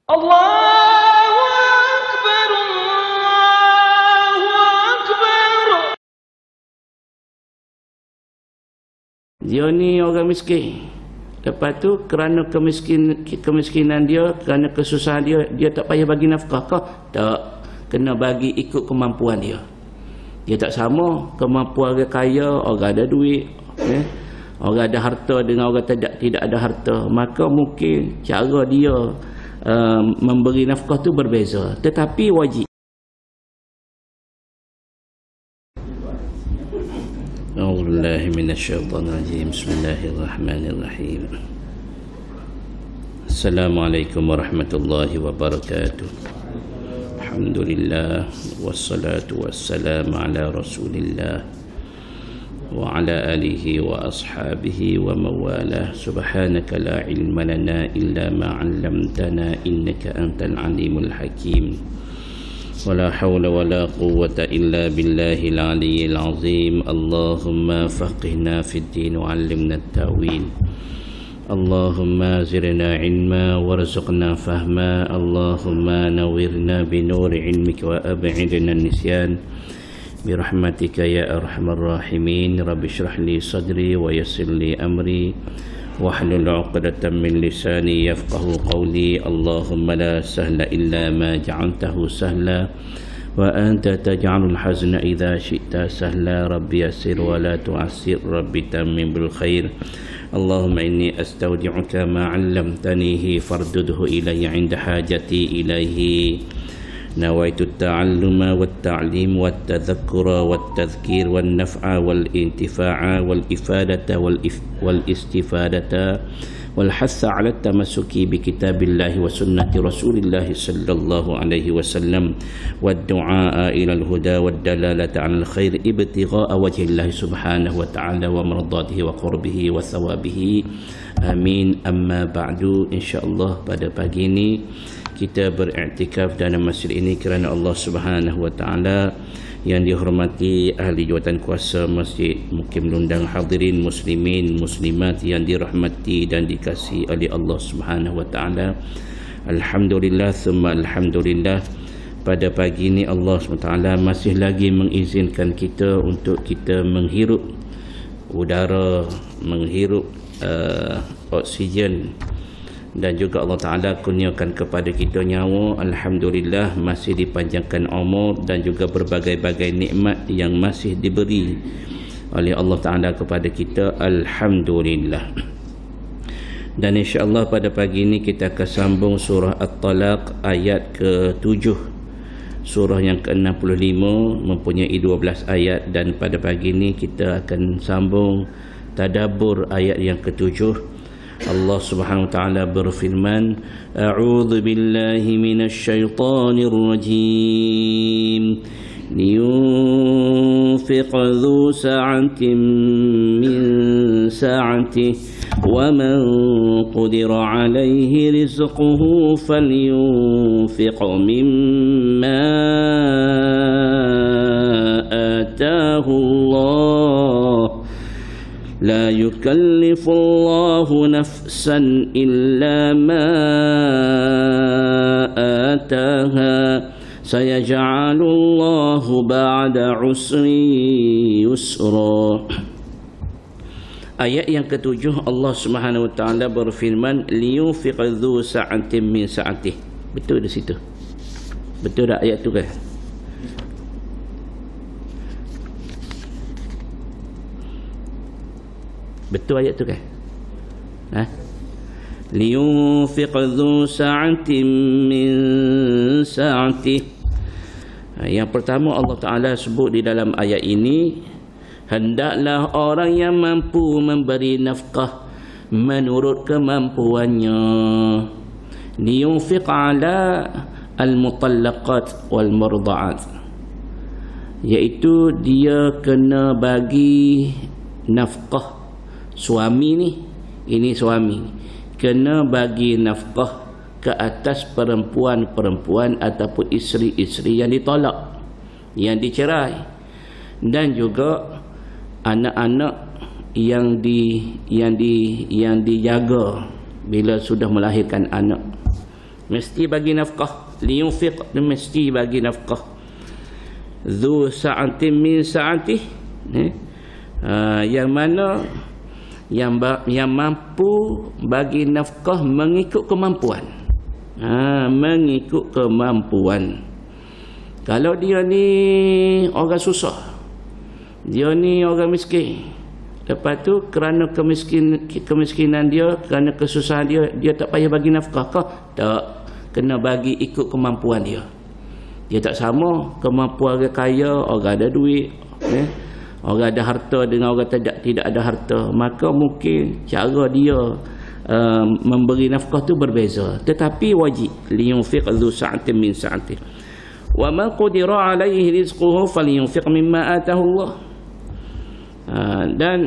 Allahu Akbar, Allahu Akbar. Dia ni orang miskin. Lepas tu kerana kemiskinan dia, kerana kesusahan dia, dia tak payah bagi nafkah kah? Tak. Kena bagi ikut kemampuan dia. Dia tak sama kemampuan orang kaya, orang ada duit, orang ada harta dengan orang tidak ada harta. Maka mungkin cara dia memberi nafkah tu berbeza, tetapi wajib. A'udzubillahi minasyaitonirrajim. Bismillahirrahmanirrahim. Assalamualaikum warahmatullahi wabarakatuh. Alhamdulillah wassalatu wassalamu ala Rasulillah wa ala alihi wa ashabihi wa mawalah. Subhanaka la ilma lana illa ma 'allamtana innaka antal alimul hakim. ولا حول ولا قوة إلا بالله العلي العظيم. اللهم فقهنا في الدين وعلمنا التأويل. اللهم زرنا علما وارزقنا فهما. اللهم نورنا بنور علمك وأبعدنا النسيان برحمتك يا أرحم الراحمين. رب اشرح لي صدري ويسر لي أمري واحلل عقدة من لساني يفقه قولي. اللهم لا سهل إلا ما جعلته سهلا وأنت تجعل الحزن إذا شئت سهلا. ربي يسر ولا تعسر، ربي تمم بالخير. اللهم إني أستودعك ما علمتنيه فاردده إلي عند حاجتي إليه. نويت التعلم والتعليم والتذكر والتذكير والنفع والانتفاع والإفادة والاستفادة والحث على التمسك بكتاب الله وسنة رسول الله صلى الله عليه وسلم والدعاء إلى الهدى والدلالة على الخير ابتغاء وجه الله سبحانه وتعالى ومرضاته وقربه وثوابه. آمين. أما بعد، إن شاء الله pada pagi ini kita beriktikaf dalam masjid ini kerana Allah Subhanahu wa taala. Yang dihormati ahli jawatan kuasa masjid, mukim lundang hadirin muslimin muslimat yang dirahmati dan dikasihi oleh Allah Subhanahu wa taala. Alhamdulillah summa alhamdulillah, pada pagi ini Allah Subhanahu wa taala masih lagi mengizinkan kita untuk kita menghirup udara, menghirup oksigen, dan juga Allah Ta'ala kurniakan kepada kita nyawa. Alhamdulillah masih dipanjangkan umur dan juga berbagai-bagai nikmat yang masih diberi oleh Allah Ta'ala kepada kita. Alhamdulillah. Dan insyaAllah pada pagi ini kita akan sambung surah At-Talaq ayat ke-7. Surah yang ke-65 mempunyai 12 ayat, dan pada pagi ini kita akan sambung tadabbur ayat yang ke-7. Allah Subhanahu wa taala berfirman, A'udzu billahi minasy syaithanir rajim. Liyunfiq dzu sa'atin min sa'atihi wa man qudira 'alaihi rizquhu falyunfiq mimma ataahu Allah. لا يكلف الله نفسا إلا ما آتاها سيجعل الله بعد عسر يسرا. Ayat yang ke-7 Allah Subhanahu wa taala berfirman, liyunfiq dzu sa'atin min sa'atihi. Betul di situ? Betul tak ayat tu kan? Betul ayat tu kan? Liyunfiq dzu sa'atin min sa'atihi. Yang pertama Allah Ta'ala sebut di dalam ayat ini, hendaklah orang yang mampu memberi nafkah menurut kemampuannya. Liyunfiq ala al-mutallaqat wal murda'at, iaitu dia kena bagi nafkah. Suami ni, ini suami, kena bagi nafkah ke atas perempuan-perempuan ataupun isteri-isteri yang ditolak, yang dicerai, dan juga anak-anak yang dijaga bila sudah melahirkan anak. mesti bagi nafkah. Liyunfiq, mesti bagi nafkah. Dzu sa'atin min sa'atih, yang mana yang mampu bagi nafkah mengikut kemampuan. Mengikut kemampuan. Kalau dia ni orang susah, dia ni orang miskin, lepas tu kerana kemiskinan dia, kerana kesusahan dia, dia tak payah bagi nafkah kah? Tak, kena bagi ikut kemampuan dia. Dia tak sama kemampuan orang kaya, orang ada duit, orang ada harta dengan orang tidak ada harta. Maka mungkin cara dia memberi nafkah tu berbeza, tetapi wajib. Liyunfiq dzu sa'atin min sa'atih wa man qudira alaihi rizquhu falyunfiq mimma atahu Allah. Dan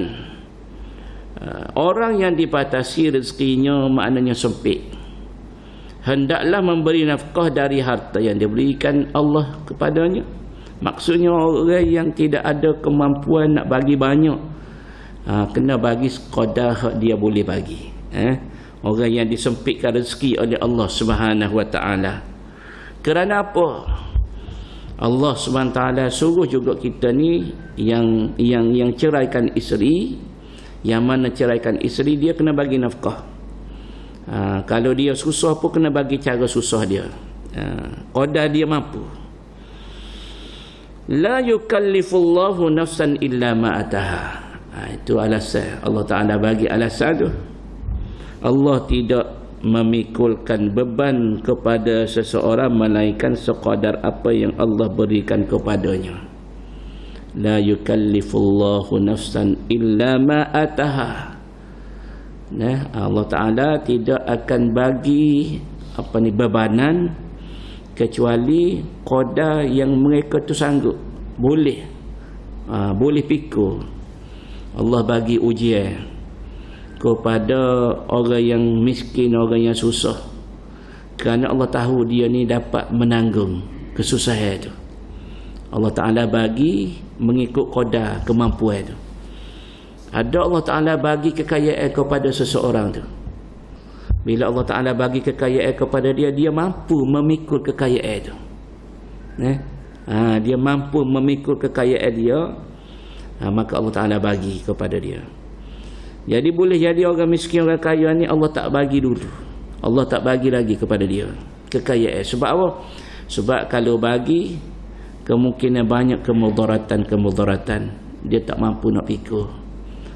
orang yang dibatasi rezekinya, maknanya sempit, hendaklah memberi nafkah dari harta yang diberikan Allah kepadanya. Maksudnya orang yang tidak ada kemampuan nak bagi banyak, kena bagi sekadar dia boleh bagi. Orang yang disempitkan rezeki oleh Allah Subhanahu wa taala. Kerana apa? Allah Subhanahu wa taala suruh juga kita ni yang ceraikan isteri, yang mana ceraikan isteri dia kena bagi nafkah. Kalau dia susah pun kena bagi cara susah dia. Qadar dia mampu. La yukallifullahu nafsan illa ma ataha. Itu alasan Allah Taala bagi alasan tu. Allah tidak memikulkan beban kepada seseorang melainkan sekadar apa yang Allah berikan kepadanya. La yukallifullahu nafsan illa ma ataha. Allah Ta'ala tidak akan bagi bebanan kecuali qadar yang mereka tu sanggup, boleh pikul. Allah bagi ujian kepada orang yang miskin, orang yang susah, kerana Allah tahu dia ni dapat menanggung kesusahan tu. Allah Ta'ala bagi mengikut qadar kemampuan tu. Ada Allah Ta'ala bagi kekayaan kepada seseorang tu, bila Allah Ta'ala bagi kekayaan kepada dia, dia mampu memikul kekayaan tu. Dia mampu memikul kekayaan dia, maka Allah Ta'ala bagi kepada dia. Jadi boleh jadi orang miskin, orang kaya ni Allah tak bagi dulu, Allah tak bagi lagi kepada dia kekayaan. Sebab apa? Sebab kalau bagi, kemungkinan banyak kemudaratan, dia tak mampu nak pikul.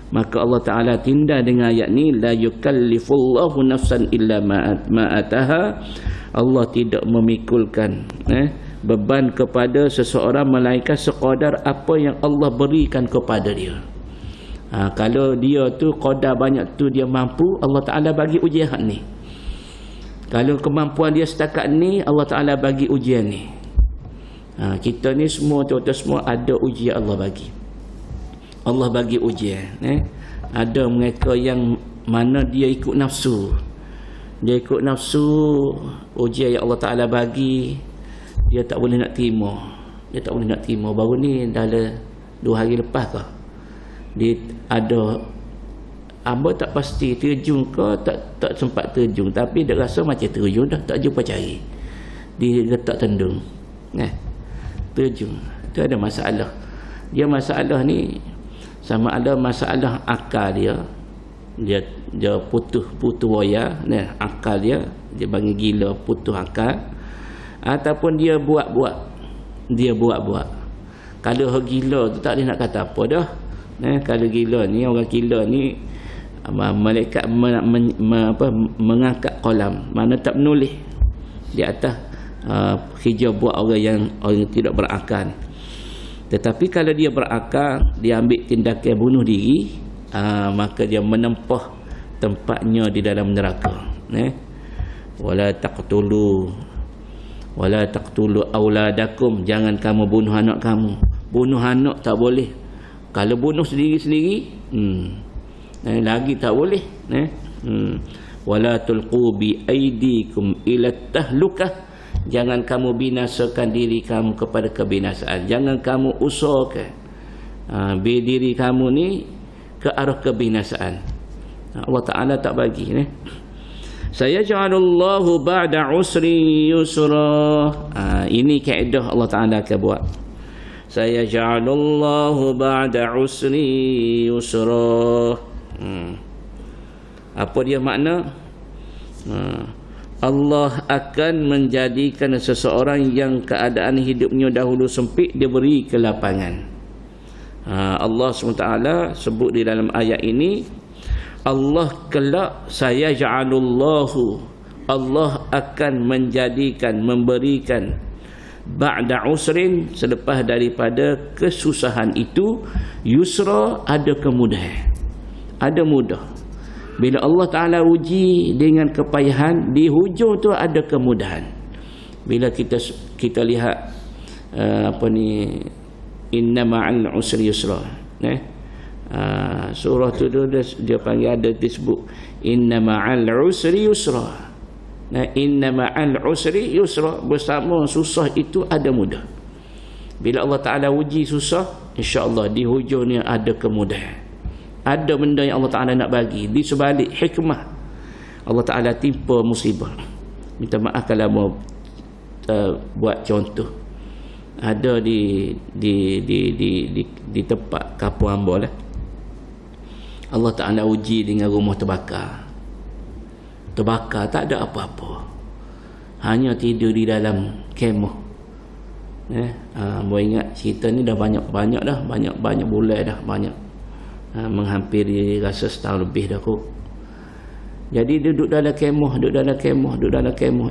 Maka Allah Ta'ala tindak dengan ayat ni, la yukallifullahu nafsan illa ma ataha. Allah tidak memikulkan beban kepada seseorang melainkan sekadar apa yang Allah berikan kepada dia. Kalau dia tu qadar banyak tu dia mampu, Allah Ta'ala bagi ujian ni. Kalau kemampuan dia setakat ni, Allah Ta'ala bagi ujian ni. Kita ni semua, tuan-tuan semua, ada ujian Allah bagi. Allah bagi ujian. Ada mereka yang mana dia ikut nafsu. Dia ikut nafsu, ujian yang Allah Ta'ala bagi, dia tak boleh nak terima. Dia tak boleh nak terima. Baru ni dah 2 hari lepas ke, dia ada apa tak pasti terjun ke tak sempat terjun, tapi dia rasa macam terjun dah, tak jumpa cari. Dia letak tendung. Terjun. Tu ada masalah. Dia masalah ni sama ada masalah akal dia. Dia putus waya, akal dia bagi gila, putus akal, ataupun dia buat-buat. Kalau gila tu tak boleh nak kata apa dah. Kalau gila ni, orang gila ni, malaikat mengangkat kolam, mana tak menulis di atas hijau buat orang yang tidak berakal. Tetapi kalau dia berakal, dia ambil tindakan bunuh diri, maka dia menempah tempatnya di dalam neraka. Wala taqtulu auladakum, jangan kamu bunuh anak kamu. Bunuh anak tak boleh. Kalau bunuh sendiri-sendiri, lagi tak boleh. Wala tulqu bi aidikum ila tahlukah, jangan kamu binasakan diri kamu kepada kebinasaan. Jangan kamu usahakan diri kamu ni ke arah kebinasaan. Allah Ta'ala tak bagi. Sayaj'alullahu ba'da usri yusra. Ini kaedah Allah Ta'ala akan buat. Sayaj'alullahu ba'da usri yusra. Apa dia makna? Allah akan menjadikan seseorang yang keadaan hidupnya dahulu sempit, dia beri kelapangan. Allah SWT sebut di dalam ayat ini, Allah kelak sayaj'alullahu, Allah akan menjadikan, memberikan ba'da usrin, selepas daripada kesusahan itu, yusra, ada kemudahan, ada mudah. Bila Allah Ta'ala uji dengan kepayahan, di hujung tu ada kemudahan. Bila kita lihat inna ma'al usri yusra, surah tu dia panggil, ada disebut inna ma'al usri yusra. Inna ma'al usri yusra, bersama susah itu ada mudah. Bila Allah Ta'ala uji susah, insya-Allah di hujungnya ada kemudahan. Ada benda yang Allah Ta'ala nak bagi di sebalik hikmah. Allah Ta'ala timpa musibah. Minta maaf kalau mau buat contoh. Ada di tempat kampung hamba lah, Allah Ta'ala uji dengan rumah terbakar. Terbakar tak ada apa-apa, hanya tidur di dalam kemah. Mau ingat cerita ni dah banyak dah, banyak bulan dah, banyak menghampiri rasa setahun lebih dah kot. Jadi duduk dalam kemah,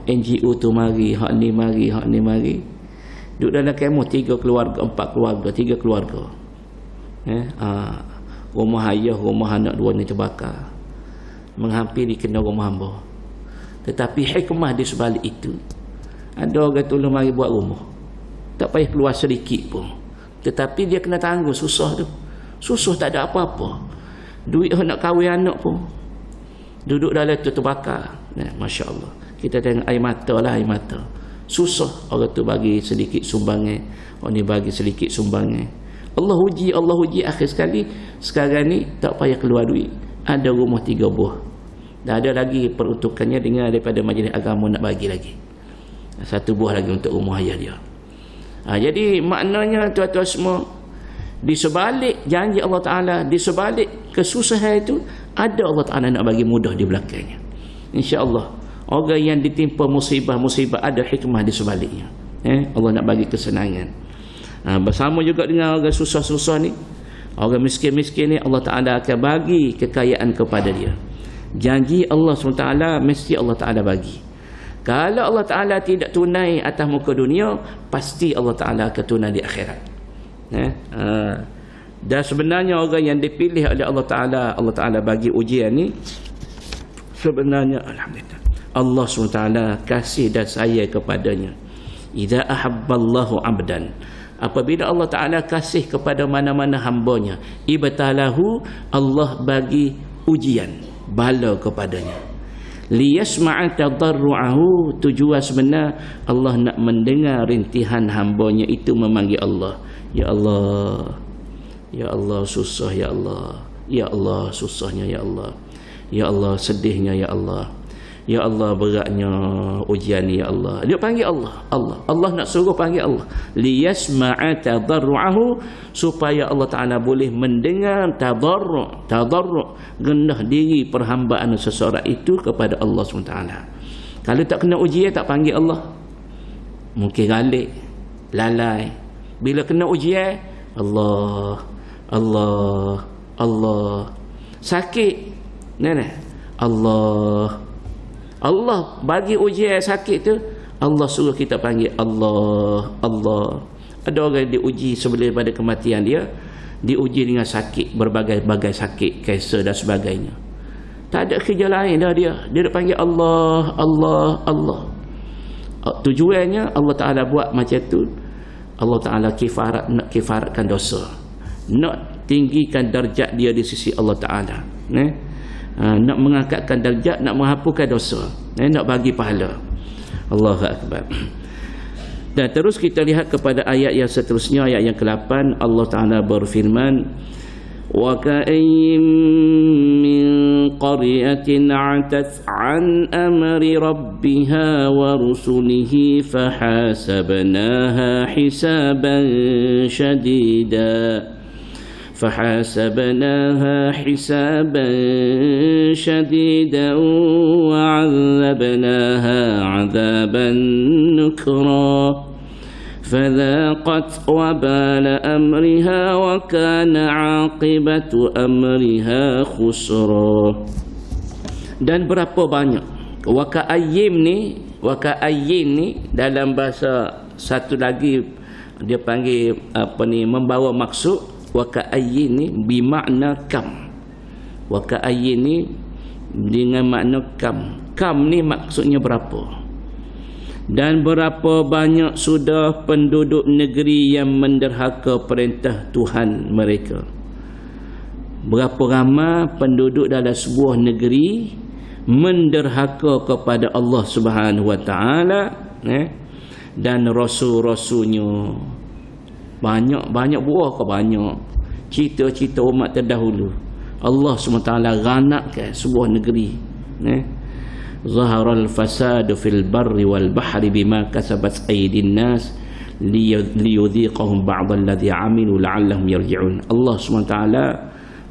NGO tu mari, hak ni mari. Duduk dalam kemah 3 keluarga, 4 keluarga, 3 keluarga. Rumah ayah, rumah anak dua ni terbakar, menghampiri kena rumah hamba. Tetapi hikmah di sebalik itu, ada orang tolong mari buat rumah, tak payah keluar sedikit pun, tetapi dia kena tanggung susah tu. Susah tak ada apa-apa, duit nak kahwin anak pun, duduk dalam tu terbakar. Masya Allah, kita tengok air mata lah, air mata. Susah, orang tu bagi sedikit sumbangan, orang ni bagi sedikit sumbangan. Allah uji, akhir sekali sekarang ni tak payah keluar duit, ada rumah 3 buah, dah ada lagi peruntukannya dengan daripada majlis agama nak bagi lagi 1 buah lagi untuk rumah ayah dia. Jadi maknanya tuan-tuan semua, di sebalik janji Allah Ta'ala, di sebalik kesusahan itu, ada Allah Ta'ala nak bagi mudah di belakangnya. InsyaAllah orang yang ditimpa musibah-musibah, ada hikmah di sebaliknya. Allah nak bagi kesenangan. Bersama juga dengan orang susah-susah ni, orang miskin-miskin ni, Allah Ta'ala akan bagi kekayaan kepada dia. Janji Allah SWT mesti Allah Ta'ala bagi. Kalau Allah Ta'ala tidak tunai atas muka dunia, pasti Allah Ta'ala akan tunai di akhirat. Dan sebenarnya orang yang dipilih oleh Allah Ta'ala bagi ujian ni, sebenarnya alhamdulillah Allah SWT kasih dan sayang kepadanya. Idza ahabballahu abdan, apabila Allah Ta'ala kasih kepada mana-mana hambanya, ibtalahu, Allah bagi ujian, bala kepadanya. Liyasma'a tadarru'ahu, tujuan sebenar Allah nak mendengar rintihan hambanya itu memanggil Allah. Ya Allah, ya Allah susah, ya Allah, ya Allah susahnya, ya Allah, ya Allah sedihnya, ya Allah, ya Allah beratnya ujian ni, ya Allah. Dia panggil Allah, Allah nak suruh panggil Allah. Liyasma'a tadarru'ahu, supaya Allah Ta'ala boleh mendengar tadarru', rendah diri perhambaan seseorang itu kepada Allah SWT. Kalau tak kena ujian, tak panggil Allah, mungkin galik, lalai. Bila kena ujian, Allah sakit, Allah bagi ujian sakit tu, Allah suruh kita panggil Allah. Ada orang diuji sebelum pada kematian dia, diuji dengan sakit, berbagai-bagai sakit, kanser dan sebagainya. Tak ada kerja lain dah dia nak panggil Allah. Tujuannya Allah Ta'ala buat macam tu, Allah Ta'ala nak kifaratkan dosa, nak tinggikan darjat dia di sisi Allah Ta'ala, nak mengangkatkan darjat, nak menghapuskan dosa, nak bagi pahala. Allahu Akbar. Dan terus kita lihat kepada ayat yang seterusnya, ayat yang ke-8, Allah Ta'ala berfirman, وكأين من قرية عتت عن أمر ربها ورسله فحاسبناها حسابا شديدا وعذبناها عذابا نكرا فذاقت وبال أمرها وكان عاقبة أمرها خسرا. Dan berapa banyak waka'ayyim ni dalam bahasa satu lagi dia panggil membawa maksud. Waka'ayyin ni bermakna kam. Waka'ayyin ni dengan makna kam. Kam ni maksudnya berapa. Dan berapa banyak sudah penduduk negeri yang menderhaka perintah Tuhan mereka. Berapa ramai penduduk dalam sebuah negeri menderhaka kepada Allah Subhanahu wa taala, dan rasul-rasulnya. Banyak buah ke banyak cerita-cerita umat terdahulu. Allah SWT ghanakkan sebuah negeri. Zaharal fasadu fil barri wal bahri bima kasabat aydin nas liyudhiqahum ba'd alladhi amilu la'allahum yarji'un. Allah SWT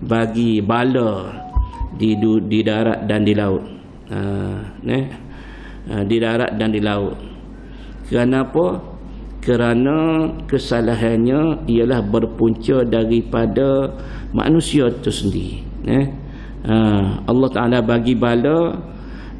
bagi bala di darat dan di laut. Di darat dan di laut. Kenapa? Kerana kesalahannya ialah berpunca daripada manusia itu sendiri. Allah Ta'ala bagi bala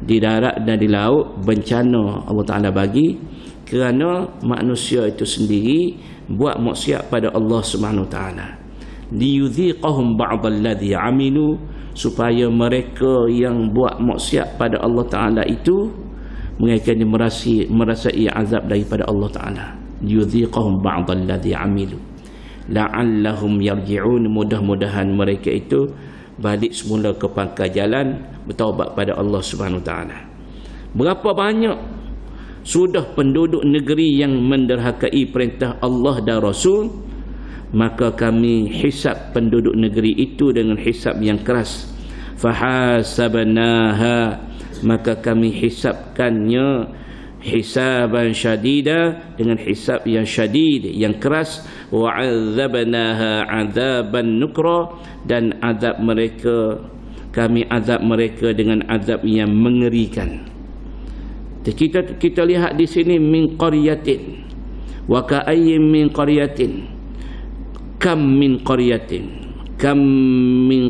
di darat dan di laut, bencana Allah Ta'ala bagi kerana manusia itu sendiri buat maksiat pada Allah Subhanahu Wa Ta'ala. Liyudhiqahum ba'dalladhi amilu, supaya mereka yang buat maksiat pada Allah Ta'ala itu mereka merasai azab daripada Allah Ta'ala. Yudhiqahum ba'dalladhi amilu la'allahum yarji'un, mudah-mudahan mereka itu balik semula ke pangkal jalan, bertaubat pada Allah Subhanahu Wa Taala. Berapa banyak sudah penduduk negeri yang menderhakai perintah Allah dan Rasul, maka kami hisab penduduk negeri itu dengan hisab yang keras. Fahasabnaha, maka kami hisabkannya hisaban syadida, dengan hisab yang syadid, yang keras. Wa'adzabnaha adzaban nukra, dan azab mereka, kami azab mereka dengan azab yang mengerikan. Kita lihat di sini min qaryatin wa ka'ayyin min qaryatin, kam min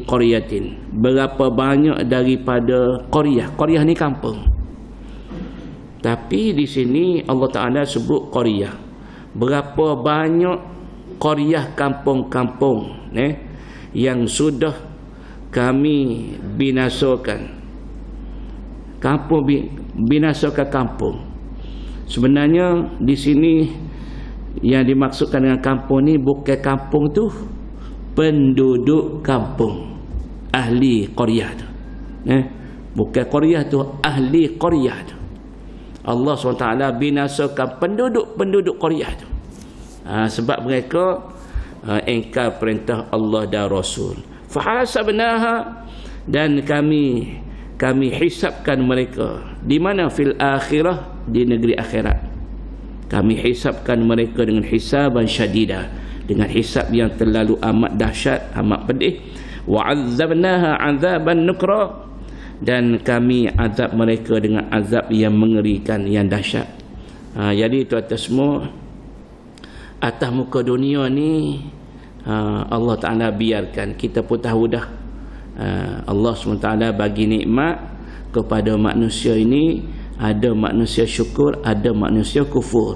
qaryatin, berapa banyak daripada qaryah ni kampung. Tapi di sini Allah Ta'ala sebut qaryah. Berapa banyak qaryah, kampung-kampung yang sudah kami binasakan. Binasakan kampung. Sebenarnya di sini yang dimaksudkan dengan kampung ni bukan kampung tu, penduduk kampung, ahli qaryah tu. Bukan qaryah tu, ahli qaryah tu. Allah SWT binasakan penduduk qaryah tu. Sebab mereka engkar perintah Allah dan Rasul. Fahasabnaha, dan kami hisabkan mereka. Di mana? Fil akhirah, di negeri akhirat. Kami hisabkan mereka dengan hisaban syadidah, dengan hisab yang terlalu amat dahsyat, amat pedih. Wa'adzabnaha azaban nukra, dan kami azab mereka dengan azab yang mengerikan, yang dahsyat. Jadi tuan-tuan semua, atas muka dunia ni Allah Ta'ala biarkan, kita pun tahu dah, Allah SWT bagi nikmat kepada manusia ini. Ada manusia syukur, ada manusia kufur.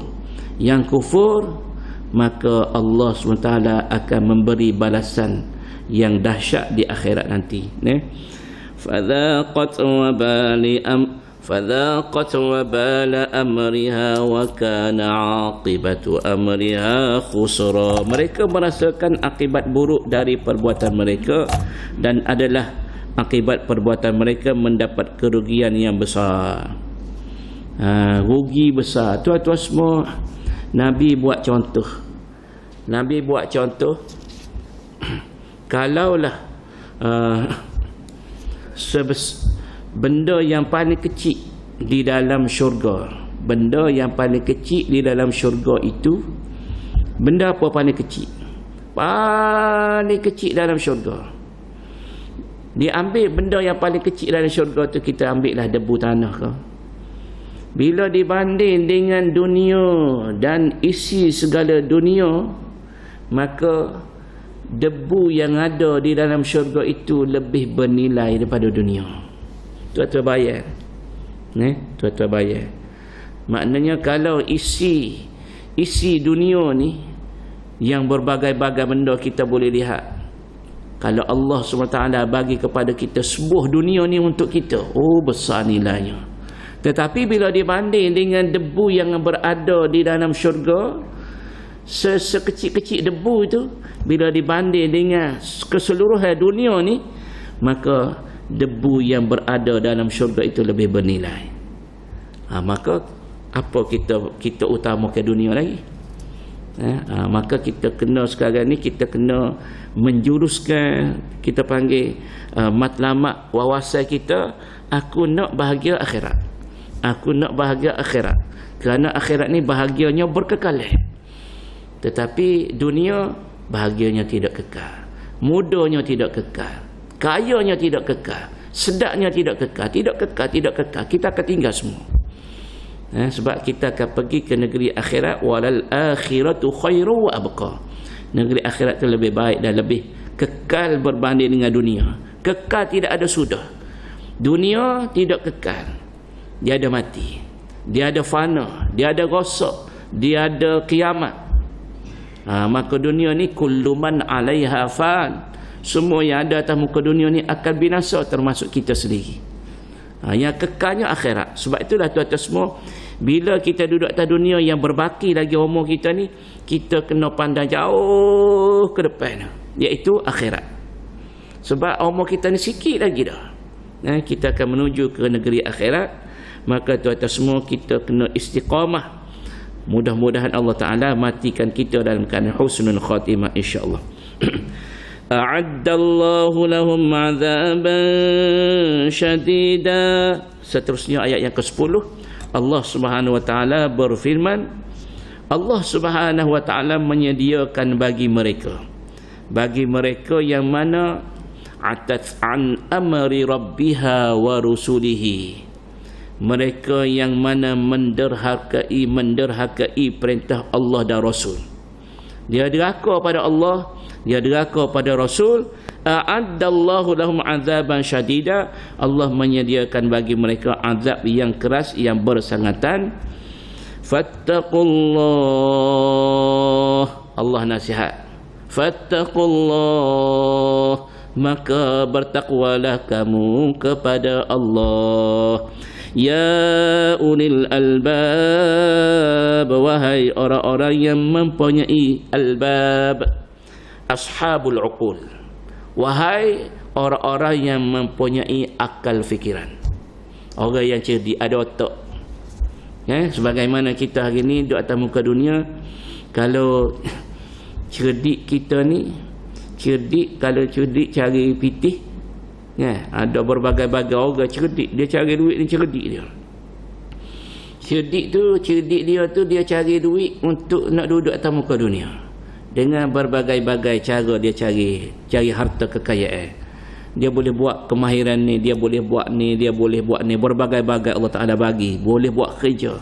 Yang kufur, maka Allah SWT akan memberi balasan yang dahsyat di akhirat nanti. فذاقت وبال أمرها وكان عاقبة أمرها خسرا. Mereka merasakan akibat buruk dari perbuatan mereka, dan adalah akibat perbuatan mereka mendapat kerugian yang besar. Rugi besar. Tuan-tuan semua, Nabi buat contoh. Kalaulah benda yang paling kecil di dalam syurga, benda yang paling kecil di dalam syurga itu, benda apa paling kecil? Paling kecil dalam syurga. Dia ambil benda yang paling kecil dalam syurga tu, kita ambil lah debu tanah ke. Bila dibanding dengan dunia dan isi segala dunia, maka debu yang ada di dalam syurga itu lebih bernilai daripada dunia. Tuan-tuan bayar. Tuan-tuan bayar. Maknanya kalau isi dunia ni yang berbagai-bagai benda kita boleh lihat, kalau Allah SWT bagi kepada kita sebuah dunia ni untuk kita, oh besar nilainya. Tetapi bila dibanding dengan debu yang berada di dalam syurga, sekecil-kecil debu itu, bila dibanding dengan keseluruhan dunia ni, maka debu yang berada dalam syurga itu lebih bernilai. Maka apa kita utamakan dunia lagi? Maka kita kena sekarang ni, kita kena menjuruskan, kita panggil matlamat wawasan kita, aku nak bahagia akhirat. Aku nak bahagia akhirat. Kerana akhirat ni bahagianya berkekalan. Tetapi dunia bahagianya tidak kekal. Mudanya tidak kekal. Kayanya tidak kekal. Sedapnya tidak kekal. Tidak kekal. Kita akan tinggal semua. Sebab kita akan pergi ke negeri akhirat. Walal akhiratu khairu wa abqa. Negeri akhirat itu lebih baik dan lebih kekal berbanding dengan dunia. Kekal tidak ada sudah. Dunia tidak kekal. Dia ada mati. Dia ada fana. Dia ada rosak. Dia ada kiamat. Maka dunia ni kullu man 'alaiha fan. Semua yang ada atas muka dunia ni akan binasa, termasuk kita sendiri. Yang kekalnya akhirat. Sebab itulah tuan-tuan semua, bila kita duduk atas dunia yang berbaki lagi umur kita ni, kita kena pandang jauh ke depan, iaitu akhirat. Sebab umur kita ni sikit lagi dah. Kita akan menuju ke negeri akhirat. Maka tuan-tuan semua, kita kena istiqamah. Mudah-mudahan Allah Ta'ala matikan kita dalam keadaan husnul khatimah, insyaAllah. A'addallahu lahum 'adzaban syadida. Seterusnya ayat yang ke-10, Allah Subhanahu wa Ta'ala berfirman, Allah Subhanahu wa Ta'ala menyediakan bagi mereka yang mana atat an amri rabbiha wa rusulihi, mereka yang mana menderhakai perintah Allah dan Rasul. Dia derhaka pada Allah, dia derhaka pada Rasul. A'addallahu lahum 'adzaban syadida. Allah menyediakan bagi mereka azab yang keras, yang bersangatan. Fattaqullah. Allah nasihat. Fattaqullah. Maka bertakwalah kamu kepada Allah. Ya ulil albab, wahai orang-orang yang mempunyai albab, ashabul uqul, wahai orang-orang yang mempunyai akal fikiran, orang yang cerdik, ada otak. Sebagaimana kita hari ni duduk atas muka dunia, kalau cerdik kita ni, kalau cerdik cari pitih, ada berbagai-bagai orang cerdik, dia cari duit ni, cerdik dia. Cerdik dia tu dia cari duit untuk nak duduk atas muka dunia. Dengan berbagai-bagai cara dia cari harta kekayaan. Dia boleh buat kemahiran ni, dia boleh buat ni, dia boleh buat ni, berbagai-bagai Allah Ta'ala bagi, boleh buat kerja.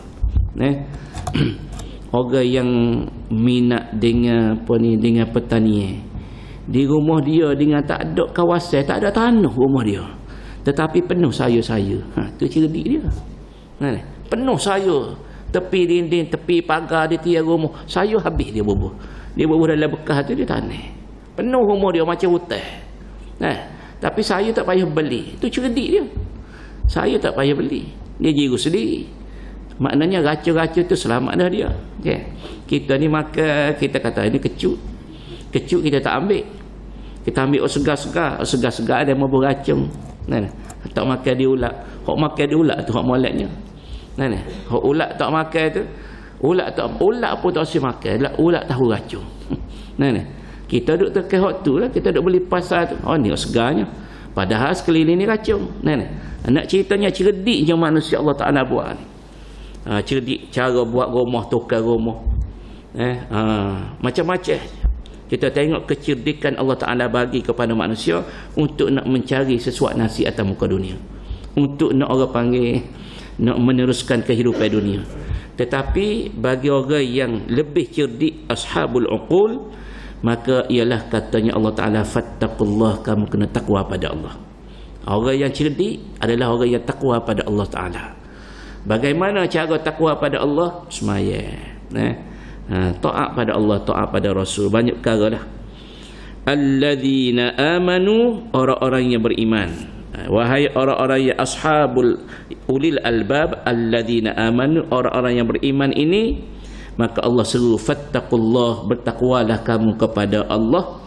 Orang yang minat dengan dengan pertanian, di rumah dia dengan tak ada kawasan, tak ada tanah rumah dia, tetapi penuh sayur-sayur. Tu cerdik dia. Penuh sayur, tepi dinding, tepi pagar, di tiang rumah, sayur habis dia bubuh. Dia bubuh dalam bekas tu, dia tanam. Penuh rumah dia macam hutan. Tapi sayur tak payah beli. Tu cerdik dia. Sayur tak payah beli, dia jiru sendiri. Maknanya racun-racun tu selamat dah dia. Kita ni makan, kita kata ini kecut kita tak ambil. Kita ambil segar-segar ada mau beracun. Tak makan di ulat. Hok makan di ulat tu hok moleknya. Hok ulat tak makan tu, ulat pun tak usah makan. Ulat tahu racun. Kita duduk tekan hak tu lah, kita duduk beli pasar tu. Oh ni segarnya. Padahal sekeliling ni kacau. Nak ceritanya cerdik je manusia Allah Ta'ala buat ni. Cerdik cara buat rumah, tukar rumah. Macam-macam. Kita tengok kecerdikan Allah Ta'ala bagi kepada manusia untuk nak mencari sesuatu nasi atas muka dunia. Untuk nak orang panggil, nak meneruskan kehidupan dunia. Tetapi bagi orang yang lebih cerdik, ashabul uqul, maka ialah katanya Allah Ta'ala, fattaqullah, kamu kena takwa pada Allah. Orang yang cerdik adalah orang yang takwa pada Allah Ta'ala. Bagaimana cara takwa pada Allah? Sembahyang, taat pada Allah, taat pada Rasul. Banyak perkara dah. Alladzina amanu, orang-orang yang beriman. Wahai orang-orang yang ashabul ulil albab, alladzina amanu, orang-orang yang beriman ini, maka Allah seru, fattaqullah, bertakwalah kamu kepada Allah.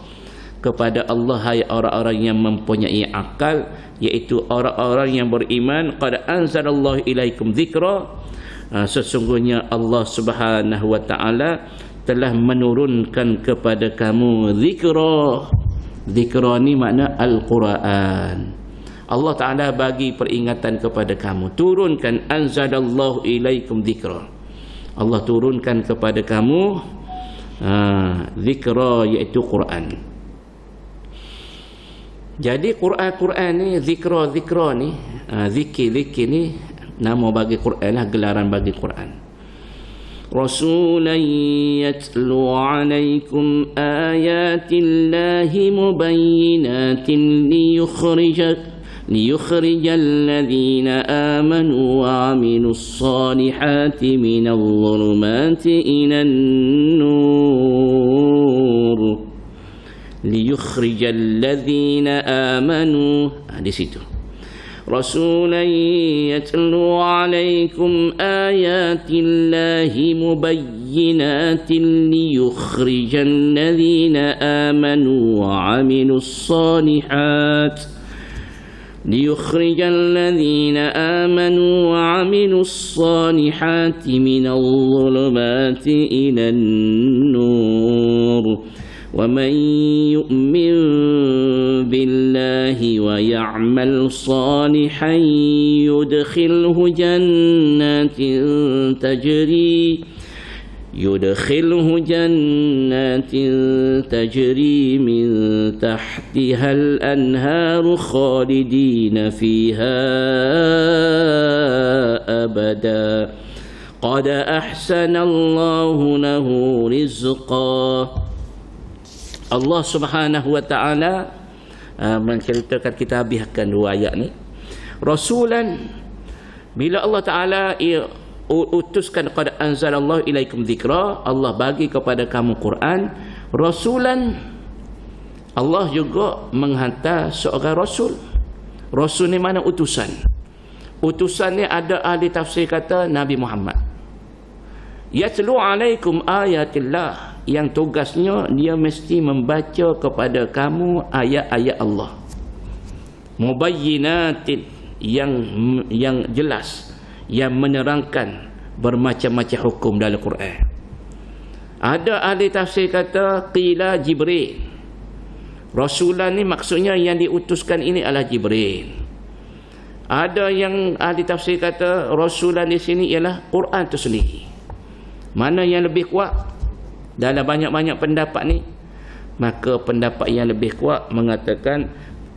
Kepada Allah, hai orang-orang yang mempunyai akal, iaitu orang-orang yang beriman. Qad anzalallahu ilaikum dzikra, sesungguhnya Allah Subhanahu wa taala telah menurunkan kepada kamu zikra. Zikra ni makna Al-Quran. Allah Ta'ala bagi peringatan kepada kamu, turunkan, anzalallahu ilaikum dzikra, Allah turunkan kepada kamu zikra, iaitu Quran. Jadi Quran ni, zikra ni, zikir ni nama bagi Quran lah, gelaran bagi Quran. Rasulan yatlu alaikum ayatillahi mubayyinatin liyukhrijal ladhina amanu wa aminus salihati minal dhulumati ilan nur. Liyukhrijal ladhina amanu, di situ. Rasulan yatlu alaikum ayatillahi mubayyinatin liyukhrijal ladhina amanu wa aminus salihat. ليخرج الذين آمنوا وعملوا الصالحات من الظلمات إلى النور ومن يؤمن بالله ويعمل صالحا يدخله جنات تجري من تحتها الأنهار خالدين فيها أبدا قد أحسن الله له رزقا. Allah Subhanahu wa taala menceritakan, kita habiskan dua ayat ni. Rasulan, bila Allah Taala utuskan, qad anzalallahu ilaikum dzikra, Allah bagi kepada kamu Quran. Rasulan, Allah juga menghantar seorang rasul. Rasul ni mana? Utusan. Utusan ni ada ahli tafsir kata Nabi Muhammad. Yatlu alaikum ayatillah, yang tugasnya dia mesti membaca kepada kamu ayat-ayat Allah. Mubayyinatin, yang jelas, yang menerangkan bermacam-macam hukum dalam Quran. Ada ahli tafsir kata qila Jibril. Rasulan ni maksudnya yang diutuskan ini adalah Jibril. Ada yang ahli tafsir kata rasulan di sini ialah Quran itu sendiri. Mana yang lebih kuat dalam banyak-banyak pendapat ni? Maka pendapat yang lebih kuat mengatakan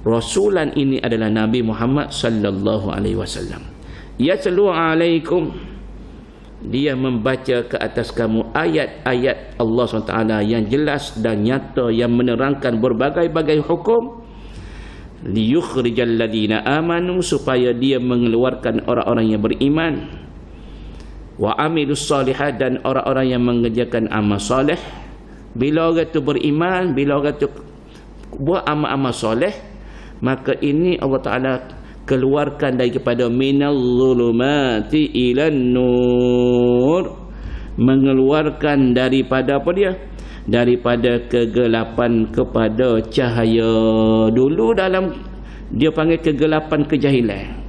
rasulan ini adalah Nabi Muhammad sallallahu alaihi wasallam. Yatlu alaikum, dia membaca ke atas kamu ayat-ayat Allah SWT yang jelas dan nyata, yang menerangkan berbagai-bagai hukum. Liyukhrijal ladina amanu, supaya dia mengeluarkan orang-orang yang beriman. Wa amilus salihat, dan orang-orang yang mengerjakan amal soleh. Bila orang itu beriman, bila orang itu buat amal-amal soleh, maka ini Allah Ta'ala keluarkan daripada minal zulumati ilan nur, mengeluarkan daripada apa dia? Daripada kegelapan kepada cahaya. Dulu dalam dia panggil kegelapan kejahilan.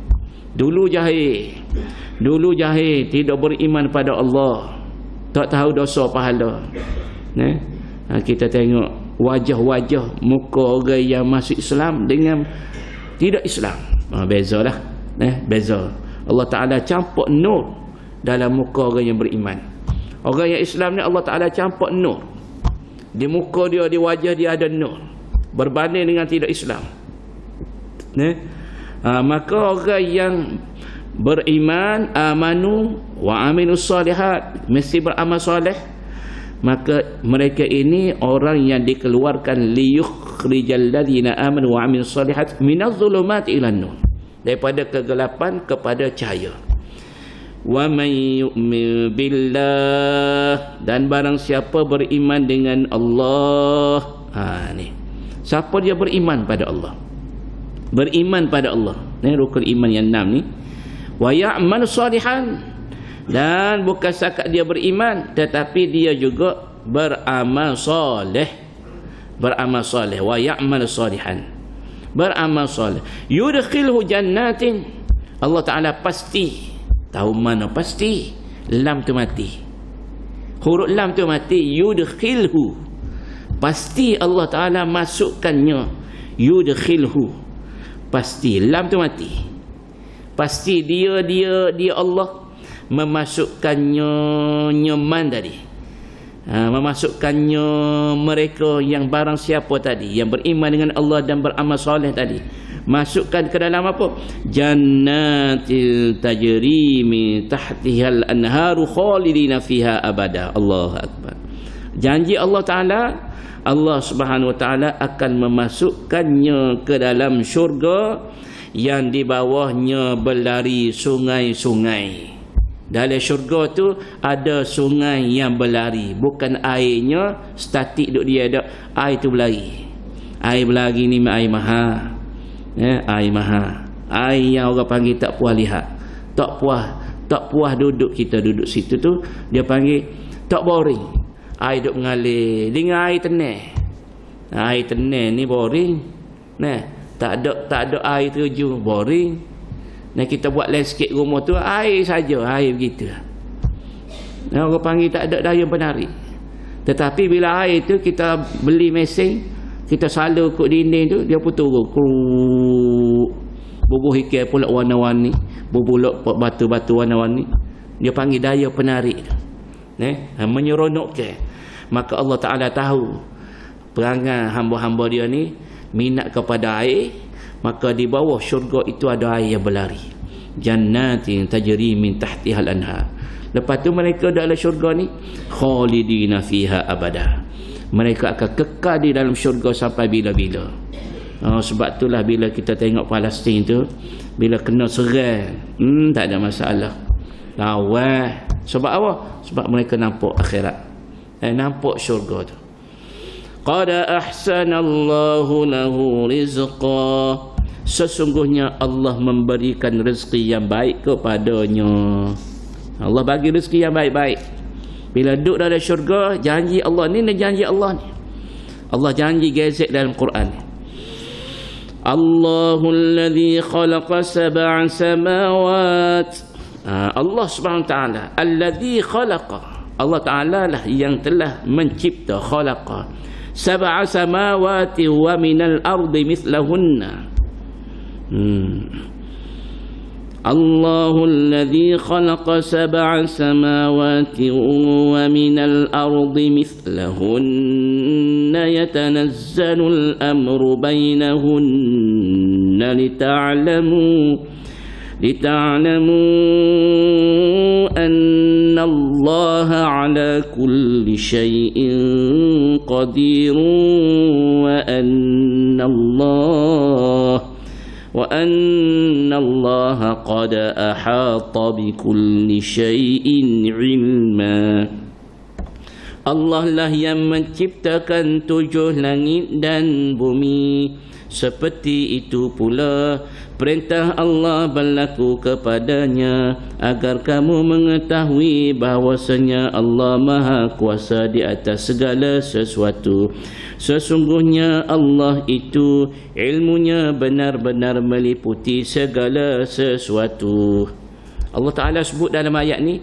Dulu jahil, tidak beriman pada Allah, tak tahu dosa pahala. Kita tengok wajah-wajah muka orang yang masuk Islam dengan tidak Islam. Bezalah. Beza. Allah Ta'ala campak nur dalam muka orang yang beriman. Orang yang Islam ni Allah Ta'ala campak nur. Di muka dia, di wajah dia ada nur. Berbanding dengan tidak Islam. Maka orang yang beriman, amanu wa aminus salihat, mesti beramal soleh, maka mereka ini orang yang dikeluarkan liyukhrijal ladzina amanu wa aminus salihat minadh dhulumati ilan nur, daripada kegelapan kepada cahaya. Wa may yu'min billah, dan barang siapa beriman dengan Allah. Ni siapa dia beriman pada Allah, beriman pada Allah, ni rukun iman yang 6 ni. Wa ya'mal salihan, dan bukan setakat dia beriman tetapi dia juga beramal soleh. Beramal soleh. Wa ya'mal salihan, beramal soleh. Yudkhilhu jannatin, Allah Ta'ala pasti. Tahu mana pasti? Lam tu mati, huruf lam tu mati. Yudkhilhu, pasti Allah Ta'ala masukkannya. Yudkhilhu, pasti. Lam tu mati, pasti dia Allah memasukkannya. Nyaman tadi, memasukkannya mereka yang barang siapa tadi yang beriman dengan Allah dan beramal soleh tadi, masukkan ke dalam apa? Jannatil tajri min tahtihal anharu khalidina fiha abada. Allahu akbar. Janji Allah Ta'ala, Allah Subhanahu Wa Ta'ala akan memasukkannya ke dalam syurga yang di bawahnya berlari sungai-sungai. Dalam syurga tu ada sungai yang berlari, bukan airnya statik duk dia, ada air tu berlari. Air berlari ni air mahal. Air mahal, air yang orang panggil tak puas lihat, tak puas duduk. Kita duduk situ tu dia panggil tak boring. Air duk mengalir dengan air tenang. Air tenang ni boring. Tak ada air terjun, boring. Kita buat landscape rumah tu air saja, air begitu. Orang panggil tak ada daya penarik. Tetapi bila air tu kita beli mesin, kita salur kot dinding tu, dia pun turun. Bubuh ikan pula warna-warni, bubulok batu-batu warna-warni. Dia panggil daya penarik tu. Menyeronokkan. Maka Allah Ta'ala tahu perangai hamba-hamba dia ni minat kepada air, maka di bawah syurga itu ada air yang berlari. Jannatin tajri min tahtihal anhar. Lepas tu mereka dalam syurga ni khalidina fiha abada, mereka akan kekal di dalam syurga sampai bila-bila. Sebab itulah bila kita tengok Palestin tu, bila kena serang, tak ada masalah, lawan. Sebab apa? Sebab mereka nampak akhirat, nampak syurga tu. Qad ahsanallahu lahu rizqa, sesungguhnya Allah memberikan rezeki yang baik kepadanya. Allah bagi rezeki yang baik-baik. Bila duduk dalam syurga, janji Allah ni janji Allah ni. Allah janji gezek dalam Quran. Allahul ladzi khalaqa sab'a samawat. Allah Subhanahu Wa Ta'ala alladzi khalaqa, Allah Ta'ala lah yang telah mencipta, khalaqa sab'a samawati wa minal ardi mithlahunna. الله الذي خلق 7 سماوات ومن الأرض مثلهن يتنزل الأمر بينهن لتعلموا أن الله على كل شيء قدير وأن الله قد أحاط بكل شيء علما. Allah lah yang menciptakan 7 langit dan bumi. Seperti itu pula perintah Allah berlaku kepadanya, agar kamu mengetahui bahawasanya Allah Maha Kuasa di atas segala sesuatu. Sesungguhnya Allah itu ilmunya benar-benar meliputi segala sesuatu. Allah Ta'ala sebut dalam ayat ni,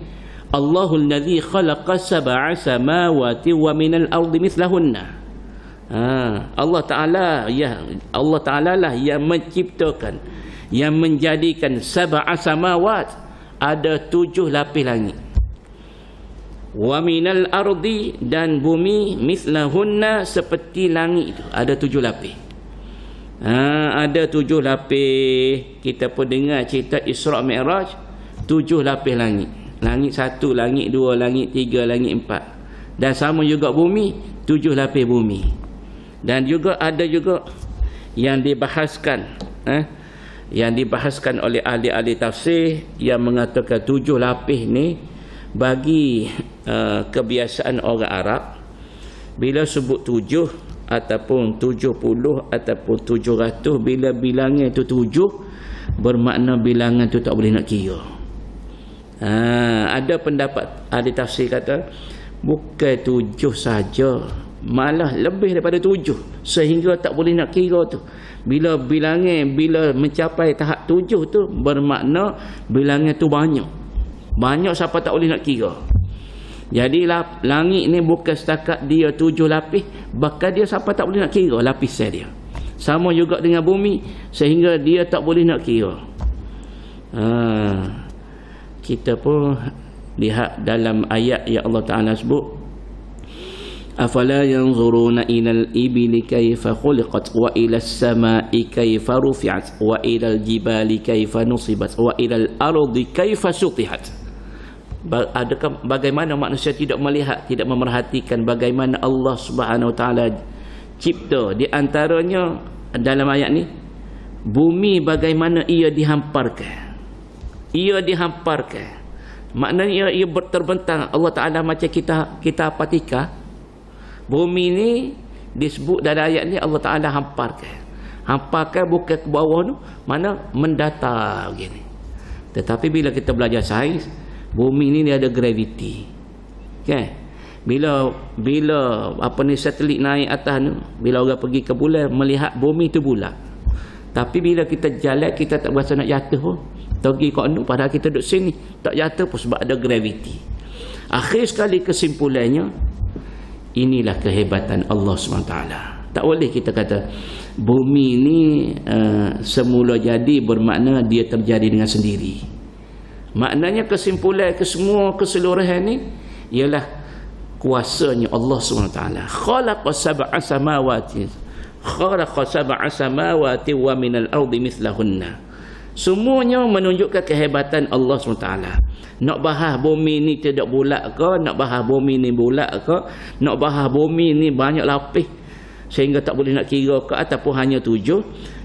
Allahul ladzi khalaqa 7 samawati wa minal ardi mithlahunna. Allah Ta'ala lah yang menciptakan, yang menjadikan sab'a samawat, ada 7 lapis langit. Wa minal ardi, dan bumi, mislahunna, seperti langit itu, ada 7 lapis. Ada 7 lapis. Kita pun dengar cerita Isra' Mi'raj, 7 lapis langit. Langit 1, langit 2, langit 3, langit 4. Dan sama juga bumi, 7 lapis bumi. Dan juga ada juga yang dibahaskan, yang dibahaskan oleh ahli-ahli tafsir, yang mengatakan 7 lapis ni bagi kebiasaan orang Arab, bila sebut 7 ataupun 70 ataupun 700, bila bilangan itu 7, bermakna bilangan tu tak boleh nak kira. Ada pendapat ahli tafsir kata bukan 7 saja, malah lebih daripada 7, sehingga tak boleh nak kira tu. Bila bilangan, bila mencapai tahap 7 tu, bermakna bilangan tu banyak siapa tak boleh nak kira. Jadi langit ni bukan setakat dia 7 lapis, bahkan dia siapa tak boleh nak kira lapisan dia. Sama juga dengan bumi, sehingga dia tak boleh nak kira. Kita pun lihat dalam ayat yang Allah Ta'ala sebut, afala yanzuruna ilal ibili kaifa khuliqat wa ilas samai kaifa rufi'at wa ilal jibali kaifa nusibat wa ilal ardi kaifa sutihat. Adakah bagaimana manusia tidak melihat, tidak memerhatikan bagaimana Allah Subhanahu Wa Ta'ala cipta? Di antaranya dalam ayat ni, bumi bagaimana ia dihamparkan. Maknanya ia terbentang. Allah Ta'ala macam kita apatika. Bumi ni disebut dalam ayat ni Allah Ta'ala hamparkan bukan ke bawah tu, mana mendatar begini. Tetapi bila kita belajar sains, bumi ni dia ada graviti. Kan? Bila satelit naik atas tu, bila orang pergi ke bulan, melihat bumi tu bulat. Tapi bila kita jalan, kita tak berasa nak jatuh pun. Pergi kat ni, padahal kita duduk sini, tak jatuh pun sebab ada graviti. Akhir sekali kesimpulannya, inilah kehebatan Allah SWT. Tak boleh kita kata bumi ni semula jadi, bermakna dia terjadi dengan sendiri. Maknanya kesimpulan kesemua keseluruhan ni ialah kuasanya Allah SWT. Khalaqa sab'a samawati wa minal ardi mithlahunna. Semuanya menunjukkan kehebatan Allah SWT. Nak bahas bumi ni tidak bulat ke, nak bahas bumi ni bulat ke, nak bahas bumi ni banyak lapis sehingga tak boleh nak kira ke, ataupun hanya 7,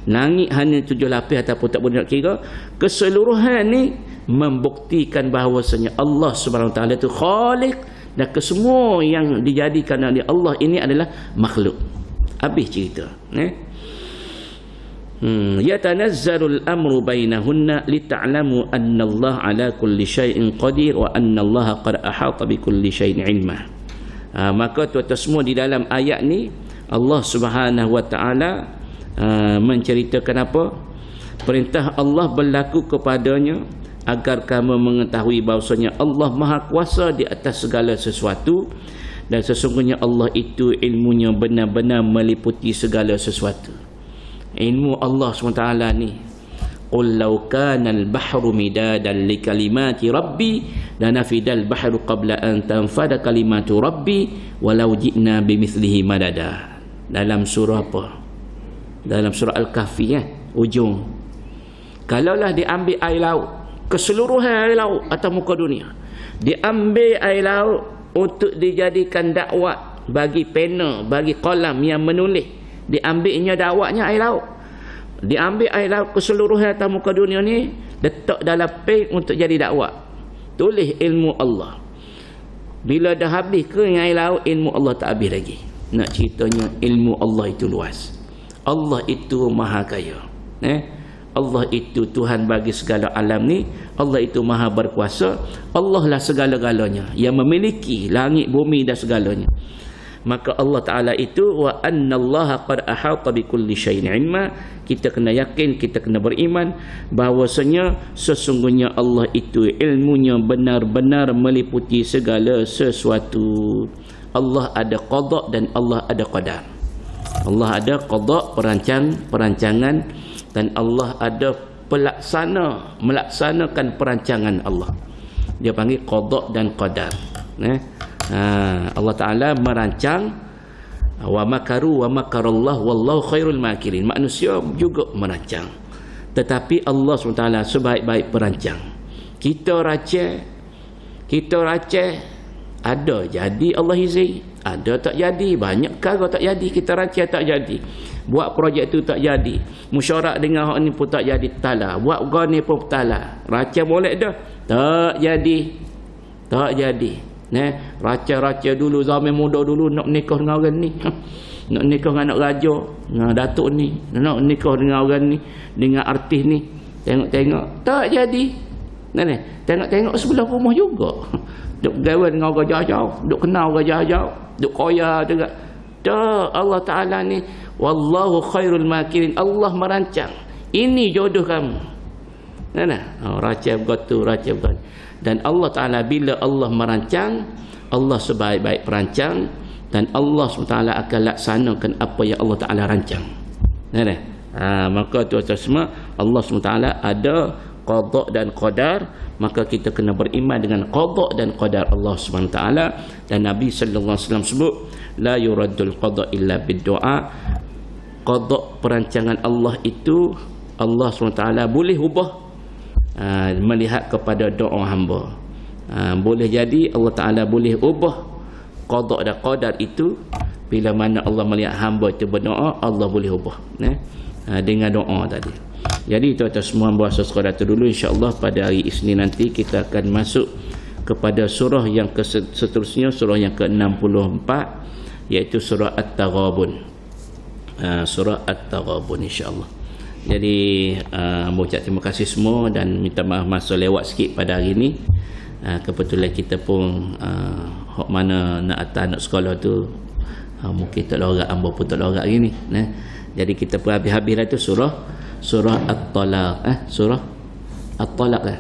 langit hanya 7 lapis ataupun tak boleh nak kira, keseluruhan ni membuktikan bahawasanya Allah Subhanahu Wa Taala itu Khaliq, dan kesemua yang dijadikan oleh Allah ini adalah makhluk. Habis cerita. Yatanazzalul amru bainahunna lita'lamu anna Allah ala kulli syai'in qadir wa anna Allah qad ahata bi kulli syai'in ilma. Maka tuan-tuan semua, di dalam ayat ni Allah Subhanahu Wa Taala menceritakan apa? Perintah Allah berlaku kepadanya agar kamu mengetahui bahawasanya Allah Maha Kuasa di atas segala sesuatu, dan sesungguhnya Allah itu ilmunya benar-benar meliputi segala sesuatu. Ilmu Allah SWT ni, qul law kana al-bahru midadan li kalimati rabbi lanafidal bahru qabla an tanfada kalimatu rabbi walau ji'na bimithlihi madada. Dalam surah apa? Dalam surah Al-Kahfi, ujung. Kalaulah diambil air laut, keseluruhan air laut atas muka dunia, diambil air laut untuk dijadikan dakwah bagi pena, bagi kolam yang menulis, diambilnya dakwahnya air laut, diambil air laut keseluruhan atas muka dunia ni, letak dalam peng untuk jadi dakwah, tulis ilmu Allah. Bila dah habis ke air laut, ilmu Allah tak habis lagi. Nak ceritanya ilmu Allah itu luas. Allah itu maha kaya. Allah itu Tuhan bagi segala alam ni. Allah itu maha berkuasa. Allah lah segala-galanya, yang memiliki langit, bumi dan segalanya. Maka Allah Ta'ala itu wa annallaha qad ahata bi kulli syai'in ilma. Kita kena yakin, kita kena beriman bahawasanya sesungguhnya Allah itu ilmunya benar-benar meliputi segala sesuatu. Allah ada qada dan Allah ada qadar. Allah ada qada, perancangan, dan Allah ada melaksanakan perancangan Allah. Dia panggil qada dan qadar. Allah Ta'ala merancang, wa makaru wa makarallah wallahu khairul makirin. Manusia juga merancang, tetapi Allah SWT sebaik-baik perancang. Kita racah ada jadi Allah izin, ada tak jadi, banyak kali tak jadi, kita racah tak jadi, buat projek tu tak jadi, musyarak dengan hak ni pun tak jadi, talah buat gani pun talah, racah molek dah tak jadi. Raca-raca dulu zaman muda dulu nak nikah dengan orang ni, nak nikah dengan anak raja, dengan datuk ni, nak nikah dengan orang ni, dengan artis ni, tengok-tengok tak jadi. Tengok-tengok sebelah rumah juga, duk gawe dengan orang jauh-jauh, duk kenal orang jauh-jauh, duk koya juga. Dah Allah Ta'ala ni wallahu khairul makirin. Allah merancang, ini jodoh kamu. Raca begitu, raca begitu. Dan Allah Ta'ala bila Allah merancang, Allah sebaik-baik perancang, dan Allah SWT akan laksanakan apa yang Allah Ta'ala rancang. Maka tuan-tuan semua, Allah SWT ada qada dan qadar, maka kita kena beriman dengan qada dan qadar Allah SWT. Dan Nabi SAW sebut, la yuraddul qada illa bid-du'a. Qada perancangan Allah itu Allah SWT boleh ubah melihat kepada doa hamba. Boleh jadi Allah Ta'ala boleh ubah qada dan qadar itu bila mana Allah melihat hamba itu berdoa, Allah boleh ubah dengan doa tadi. Jadi tuan-tuan semua bahasa sekadar dulu, insya-Allah pada hari Isnin nanti kita akan masuk kepada surah yang seterusnya, surah yang ke-64, iaitu surah At-Taghabun. Surah At-Taghabun insya-Allah. Jadi mengucap terima kasih semua dan minta maaf masa lewat sikit pada hari ini. Kebetulan kita pun hok mana nak hantar anak sekolah tu mungkin tak lorak, ambo pun tak lorak hari ni. Jadi kita pun habis-habis lah tu surah At-Talaq, surah At-Talaq lah.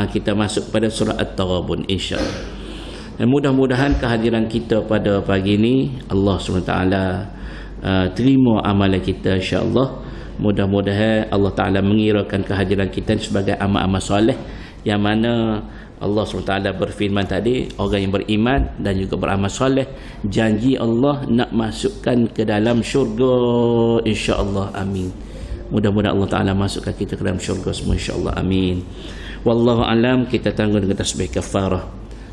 Kita masuk pada surah At-Taghabun insya-Allah. Dan mudah-mudahan kehadiran kita pada pagi ini Allah SWT terima amalan kita insya-Allah. Mudah-mudahan Allah Ta'ala mengirakan kehadiran kita sebagai amal-amal soleh, yang mana Allah SWT berfirman tadi, orang yang beriman dan juga beramal soleh, janji Allah nak masukkan ke dalam syurga insya-Allah. Amin. Mudah-mudahan Allah Ta'ala masukkan kita ke dalam syurga semua insya-Allah. Amin. Wallahu alam. Kita tangguh dengan tasbih kafarah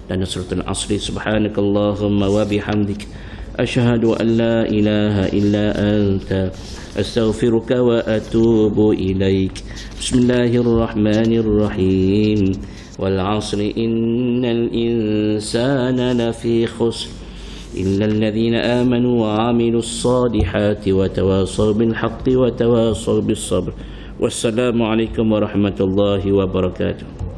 dan suratul asri. Subhanakallahumma wa bihamdik, asyhadu an la ilaha illa anta, astaghfiruka wa atubu ilaik. Bismillahirrahmanirrahim. Wal 'asri innal insana lafi khusr illa alladhina amanu wa 'amilus salihati wa tawasaw bil haqqi wa tawasaw bis sabr. Wassalamu alaikum warahmatullahi wabarakatuh.